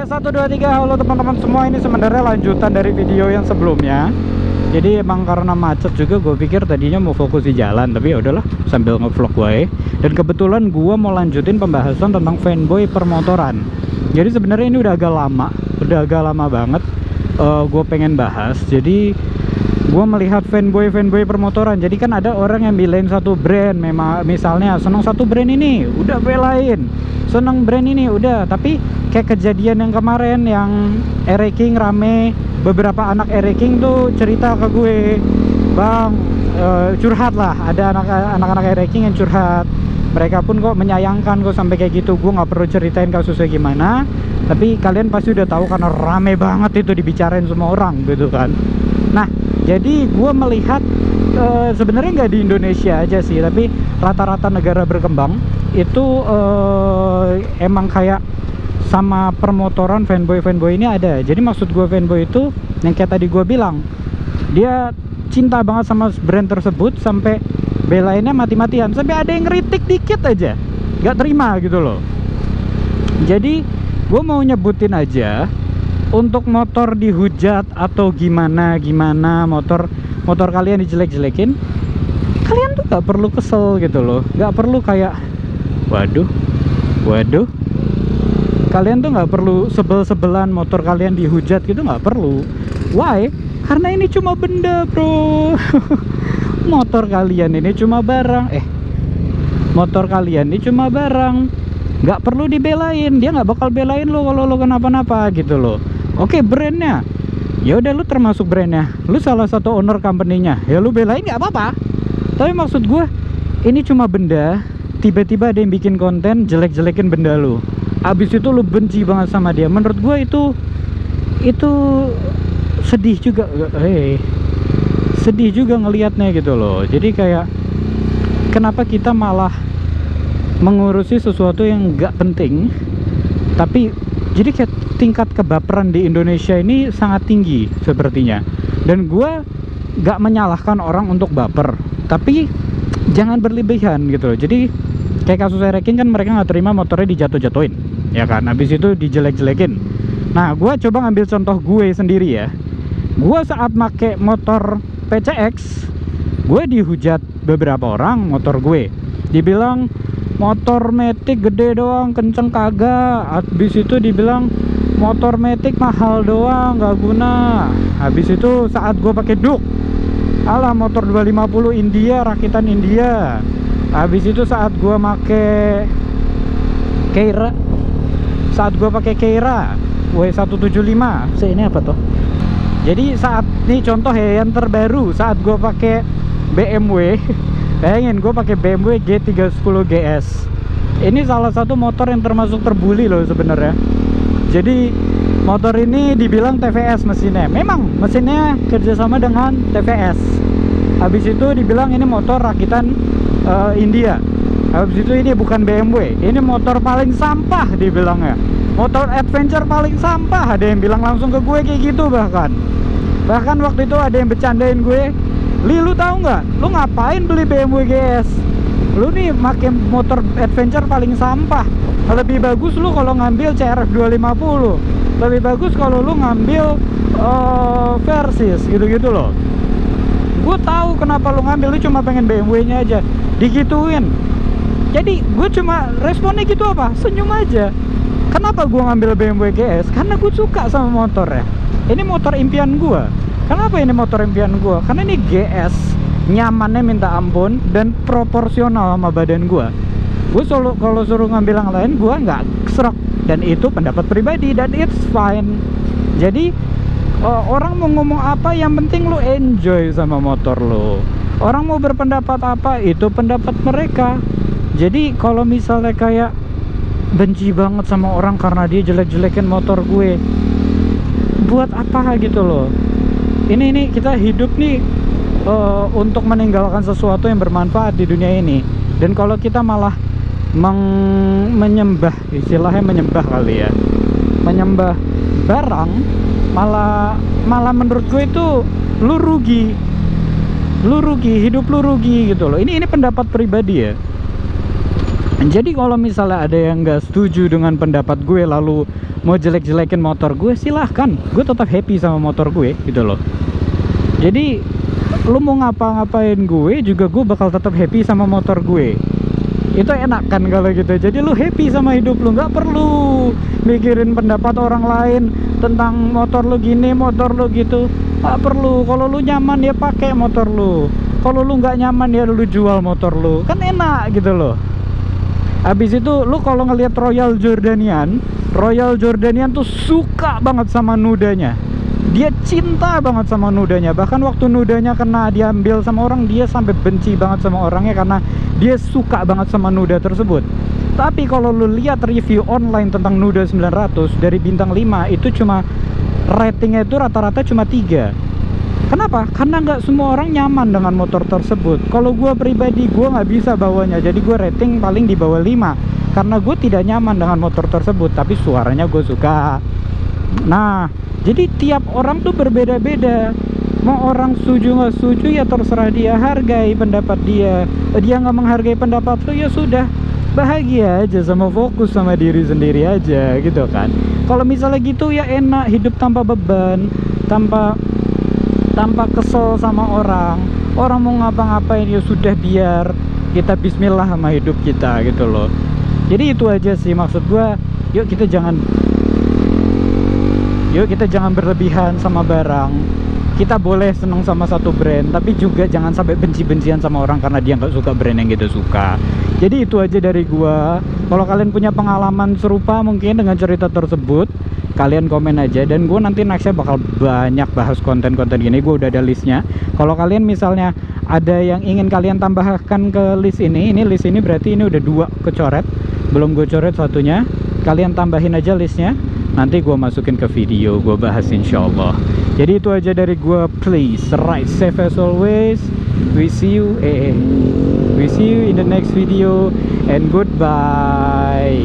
1, 2, 3. Halo teman-teman semua, ini sebenarnya lanjutan dari video yang sebelumnya. Jadi emang karena macet juga, gue pikir tadinya mau fokus di jalan, tapi ya udahlah sambil ngevlog gue. Dan kebetulan gue mau lanjutin pembahasan tentang fanboy permotoran. Jadi sebenarnya ini udah agak lama banget gue pengen bahas. Jadi gue melihat fanboy permotoran. Jadi kan ada orang yang belain satu brand, memang misalnya seneng satu brand ini udah belain, seneng brand ini udah. Tapi kayak kejadian yang kemarin yang Ereking rame, beberapa anak Ereking tuh cerita ke gue, bang, curhat lah, ada anak-anak Ereking yang curhat. Mereka pun kok menyayangkan kok sampai kayak gitu. Gue nggak perlu ceritain kasusnya gimana, tapi kalian pasti udah tahu karena rame banget itu dibicarain semua orang gitu kan. Nah, jadi gue melihat sebenarnya nggak di Indonesia aja sih, tapi rata-rata negara berkembang itu emang kayak sama permotoran fanboy ini ada. Jadi maksud gue fanboy itu yang kayak tadi gue bilang, dia cinta banget sama brand tersebut sampai belainnya mati-matian, sampai ada yang ngeritik dikit aja nggak terima gitu loh. Jadi gue mau nyebutin aja, untuk motor dihujat atau gimana motor kalian dijelek-jelekin, kalian tuh nggak perlu kesel gitu loh, nggak perlu kayak waduh, kalian tuh nggak perlu sebel-sebelan motor kalian dihujat gitu, nggak perlu. Why? Karena ini cuma benda, bro. Motor kalian ini cuma barang. Motor kalian ini cuma barang, nggak perlu dibelain. Dia nggak bakal belain lo kalau lo kenapa-napa gitu loh. Oke, brandnya, ya udah, lu termasuk brandnya, lu salah satu owner company-nya, ya lu belain nggak apa-apa. Tapi maksud gue, ini cuma benda. Tiba-tiba ada yang bikin konten jelek-jelekin benda lu, abis itu lu benci banget sama dia. Menurut gue itu sedih juga, sedih juga ngelihatnya gitu loh. Jadi kayak kenapa kita malah mengurusi sesuatu yang nggak penting. Tapi jadi kayak tingkat kebaperan di Indonesia ini sangat tinggi sepertinya. Dan gue nggak menyalahkan orang untuk baper, tapi jangan berlebihan gitu loh. Jadi kayak kasus Ereking kan, mereka nggak terima motornya dijatuh-jatuhin, ya kan, habis itu dijelek-jelekin. Nah, gue coba ngambil contoh gue sendiri ya. Gue saat make motor PCX, gue dihujat beberapa orang motor gue, dibilang motor Matic gede doang, kenceng kagak. Habis itu dibilang motor Matic mahal doang, nggak guna. Habis itu saat gue pakai Duke, alah motor 250 India, rakitan India. Habis itu saat gue pakai Keira, W175, ini apa tuh? Jadi saat ini contoh ya yang terbaru, saat gue pakai BMW, bayangin gue pakai BMW G310 GS. Ini salah satu motor yang termasuk terbuli loh sebenarnya. Jadi motor ini dibilang TVS mesinnya, memang mesinnya kerjasama dengan TVS. Habis itu dibilang ini motor rakitan India. Habis itu ini bukan BMW, ini motor paling sampah dibilangnya, motor adventure paling sampah. Ada yang bilang langsung ke gue kayak gitu. Bahkan waktu itu ada yang bercandain gue, Li, lu tahu nggak, lu ngapain beli BMW GS? Lu nih pakai motor adventure paling sampah. Lebih bagus lu kalau ngambil CRF 250. Lebih bagus kalau lu ngambil Versys gitu-gitu loh. Gue tahu kenapa lu ngambil, lu cuma pengen BMW-nya aja, digituin. Jadi gue cuma responnya gitu apa? Senyum aja. Kenapa gue ngambil BMW GS? Karena gue suka sama motornya. Ini motor impian gue. Kenapa ini motor impian gue? Karena ini GS, nyamannya minta ampun dan proporsional sama badan gue. Gue kalau suruh ngambil yang lain, gue nggak serak. Dan itu pendapat pribadi dan it's fine. Jadi orang mau ngomong apa, yang penting lu enjoy sama motor lo. Orang mau berpendapat apa, itu pendapat mereka. Jadi kalau misalnya kayak benci banget sama orang karena dia jelek-jelekin motor gue, buat apa gitu loh. Ini kita hidup nih untuk meninggalkan sesuatu yang bermanfaat di dunia ini. Dan kalau kita malah menyembah, istilahnya menyembah kali ya, menyembah barang, malah menurut gue itu lu rugi, hidup lu rugi gitu loh. Ini pendapat pribadi ya. Jadi kalau misalnya ada yang nggak setuju dengan pendapat gue lalu mau jelek-jelekin motor gue, silahkan, gue tetap happy sama motor gue gitu loh. Jadi lu mau ngapa-ngapain gue juga, gue bakal tetap happy sama motor gue. Itu enak kan kalau gitu. Jadi lu happy sama hidup lu, nggak perlu mikirin pendapat orang lain tentang motor lu gini, motor lu gitu. Nggak perlu. Kalau lu nyaman ya pakai motor lu, kalau lu nggak nyaman ya lu jual motor lu, kan enak gitu loh. Habis itu lu kalau ngelihat Royal Jordanian tuh suka banget sama nudanya. Dia cinta banget sama nudanya. Bahkan waktu nudanya kena diambil sama orang, dia sampai benci banget sama orangnya karena dia suka banget sama nuda tersebut. Tapi kalau lu lihat review online tentang Nuda 900 dari bintang 5 itu cuma ratingnya itu rata-rata cuma 3. Kenapa? Karena nggak semua orang nyaman dengan motor tersebut. Kalau gue pribadi, gue nggak bisa bawanya. Jadi gue rating paling di bawah 5 karena gue tidak nyaman dengan motor tersebut. Tapi suaranya gue suka. Nah, jadi tiap orang tuh berbeda-beda. Mau orang setuju nggak setuju ya terserah dia. Hargai pendapat dia. Dia nggak menghargai pendapat lu, ya sudah, bahagia aja sama fokus sama diri sendiri aja gitu kan. Kalau misalnya gitu ya enak, hidup tanpa beban, tanpa kesel sama orang mau ngapa-ngapain ya sudah, biar kita bismillah sama hidup kita gitu loh. Jadi itu aja sih maksud gua. Yuk kita jangan berlebihan sama barang. Kita boleh seneng sama satu brand, tapi juga jangan sampai benci-bencian sama orang karena dia nggak suka brand yang kita suka. Jadi itu aja dari gua. Kalau kalian punya pengalaman serupa mungkin dengan cerita tersebut, kalian komen aja, dan gue nanti nextnya bakal banyak bahas konten-konten gini. Gue udah ada listnya. Kalau kalian misalnya ada yang ingin kalian tambahkan ke list ini berarti ini udah 2 kecoret, belum gue coret satunya. Kalian tambahin aja listnya, nanti gue masukin ke video, gue bahas insyaallah. Jadi itu aja dari gue. Please ride safe as always. We see you in the next video, and goodbye.